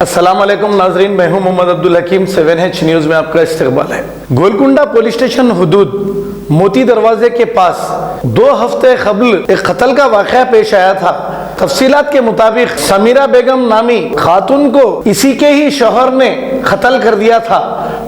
अस्सलाम वालेकुम नाजरीन, मैं हूं मोहम्मद अब्दुल हकीम। 7H न्यूज़ में आपका इस्तकबाल है। गोलकुंडा पुलिस स्टेशन हुदूद मोती दरवाजे के पास 2 हफ्ते कबल एक कत्ल का वाक़या पेश आया था। तफसीलात के मुताबिक समीरा बेगम नामी खातून को इसी के ही शौहर ने कत्ल कर दिया था।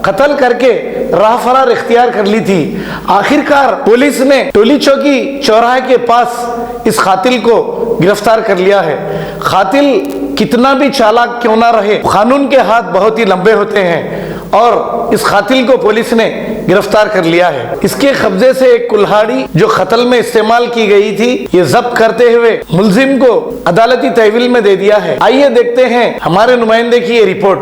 कत्ल करके राह फरार इख्तियार कर ली थी। आखिरकार पुलिस ने टोली चौकी चौराहे के पास इस कातिल को गिरफ्तार कर लिया है। कातिल कितना भी चालाक क्यों ना रहे, कानून के हाथ बहुत ही लंबे होते हैं और इस कातिल को पुलिस ने गिरफ्तार कर लिया है। इसके कब्जे से एक कुल्हाड़ी जो कत्ल में इस्तेमाल की गई थी, ये जब्त करते हुए मुलजिम को अदालती तहवील में दे दिया है। आइए देखते हैं हमारे नुमाइंदे की ये रिपोर्ट।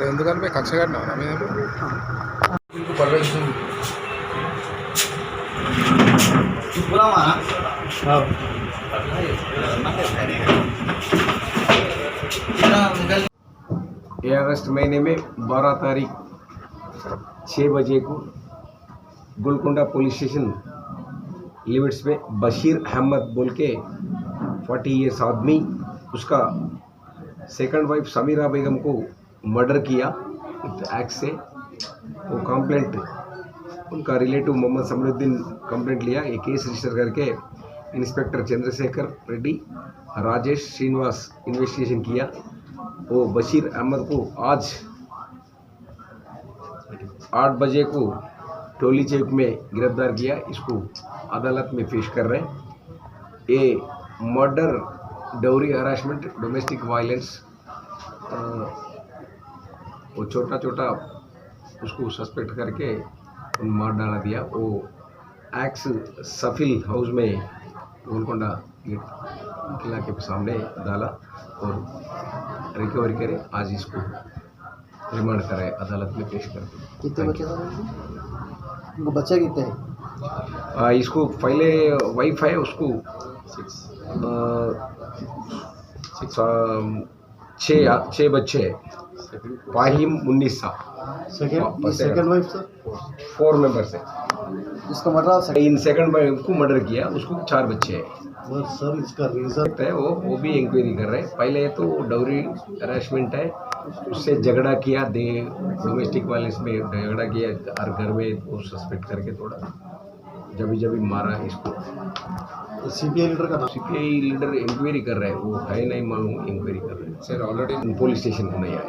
ఎందుకంటే కక్ష కట్టినా నా మీద పర్వేస్తుంది ये अगस्त महीने में 12 तारीख 6 बजे को गोलकुंडा पुलिस स्टेशन लिमिट्स में बशीर अहमद बोल के 40 ईयर्स आदमी उसका सेकंड वाइफ समीरा बेगम को मर्डर किया एक्ट से। वो कंप्लेंट उनका रिलेटिव मोहम्मद समरुद्दीन कंप्लेंट लिया। ये केस रजिस्टर करके इंस्पेक्टर चंद्रशेखर रेड्डी राजेश श्रीनिवास इन्वेस्टिगेशन किया। वो बशीर अहमद को आज 8 बजे को टोली चौक में गिरफ्तार किया। इसको अदालत में पेश कर रहे हैं। ये murder, dowry harassment, domestic violence, वो छोटा छोटा उसको सस्पेक्ट करके मार डाला दिया। वो एक्स सफिल हाउस में गोलकुंडा किला के सामने डाला और रिकवरी करे। आज इसको रिमांड करे, अदालत में पेश करके। कितने बच्चे थे उनको? बच्चे कितने हैं? इसको पहले वाइफ है, उसको 6 बच्चे हैं। पाहिम 19 साल। सेकंड वाइफ सर 4 मेंबर्स है। इसका मर्डर इन सेकंड वाइफ को मर्डर किया, उसको 4 बच्चे हैं। सर इसका रीजन है वो भी इंक्वायरी कर रहे हैं। पहले तो डाउरी हरासमेंट है, उससे झगड़ा किया, डोमेस्टिक वायलेंस में झगड़ा किया हर घर में, वो सस्पेक्ट करके थोड़ा जब मारा इसको। सीपीआई लीडर का नाम? सीपीआई लीडर इंक्वायरी कर रहे हैं, वो है नहीं मालूम, इंक्वायरी कर रहे हैं सर। ऑलरेडी पुलिस स्टेशन को नहीं आया।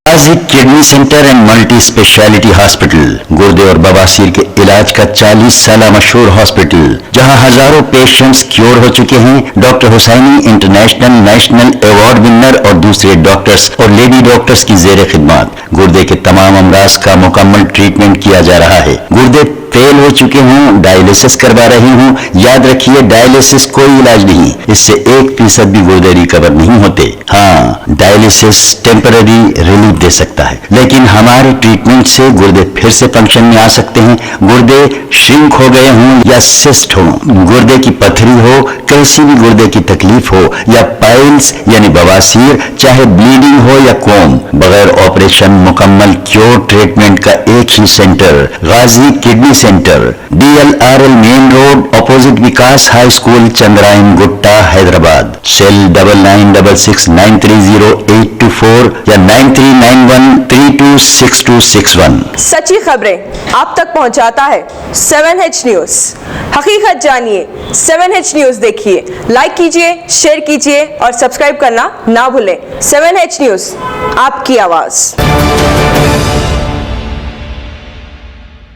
Ghazi kidney centre and multi speciality hospital गुर्दे और बवासीर के इलाज का 40 साल मशहूर हॉस्पिटल, जहां हजारों पेशेंट्स क्योर हो चुके हैं। Doctor Husaini international national award winner और दूसरे डॉक्टर्स और लेडी डॉक्टर्स की जेर खिदमत गुर्दे के तमाम अमराज का मुकम्मल ट्रीटमेंट किया जा रहा है। गुर्दे फेल हो चुके हों, डायलिसिस करवा रही हूं, याद रखिए डायलिसिस कोई इलाज नहीं, इससे 1% भी गुर्दे रिकवर नहीं होते। हाँ, डायलिसिस टेम्पररी रिलीफ दे सकता है, लेकिन हमारे ट्रीटमेंट से गुर्दे फिर से फंक्शन में आ सकते हैं। गुर्दे श्रिंक हो गए हों या सिस्ट हो, गुर्दे की पथरी हो, कैसी भी गुर्दे की तकलीफ हो या पाइल्स यानी बवासीर, चाहे ब्लीडिंग हो या कोम, बगैर ऑपरेशन मुकम्मल क्योर ट्रीटमेंट का एक ही centre Ghazi kidney centre, DLRL main road opposite Vikas high school, Chandrayangutta, Hyderabad. Cell 9966930824 या 9391326261। सच्ची खबरें आप तक पहुंचाता है 7H न्यूज। हकीकत जानिए, 7H न्यूज देखिए, लाइक कीजिए, शेयर कीजिए और सब्सक्राइब करना ना भूलें। 7H न्यूज, आपकी आवाज।